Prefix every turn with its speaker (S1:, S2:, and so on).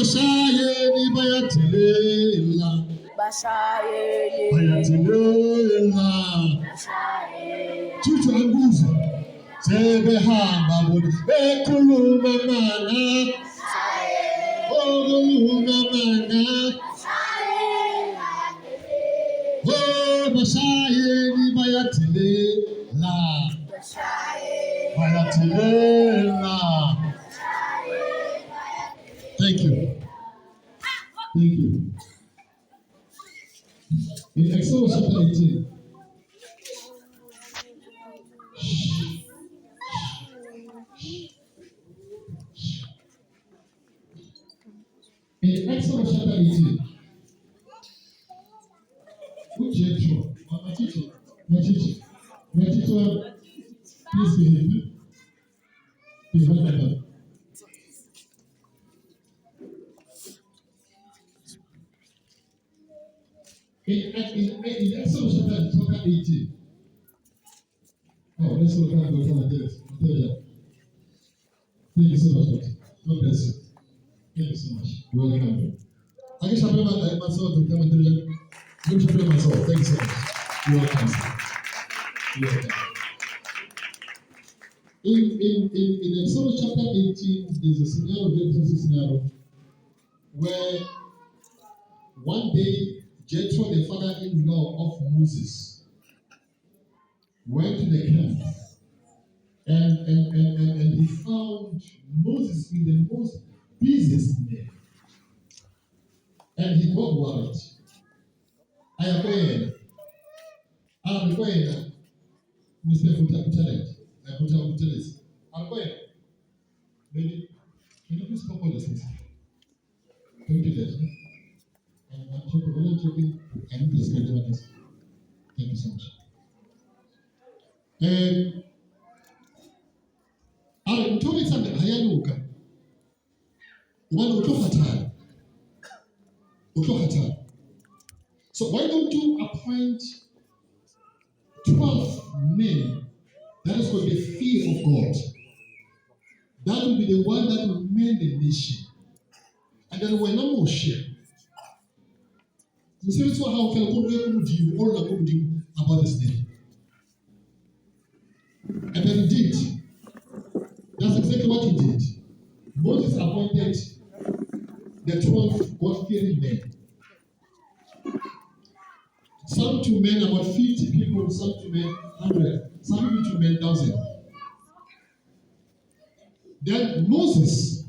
S1: Bashayeni bayatilela. Bayatilela. Chuchu anguzo. Sebehamba bona ekhuluma mana. Okhuluma mana. Bashayeni bayatilela. Bayatilela. Thank you. Thank you. In Exodus chapter 18. In Exodus chapter 18. Which Jethro? My teacher. Please behave. Please hold that up. In Exodus chapter 18. Oh, let's look at the this. Thank you so much, Doctor. God bless you. Thank you so much. You're welcome. I guess I'll myself to come and do that. You should play myself. Thank you so much. You're welcome. You're welcome. In Exodus chapter 18, there's a scenario, very interesting scenario, where one day Jethro, the father-in-law of Moses, went to the camp and he found Moses in the most busiest man. And he got worried. I am going, Mr. Futalet. I'm going. Maybe, can you please stop all this? Can you do that? I'm talking. I need to schedule this. Thank you so much. I'm told something. Hayaluka. One Utohatar. So why don't you appoint 12 men that is got the fear of God? That will be the one that will mend the nation. And then when I'm more share. So see how can all about this name. And then he did. That's exactly what he did. Moses appointed the 12 God-fearing men. Some to men about 50 people, some to men 100, some people to men 1,000. Then Moses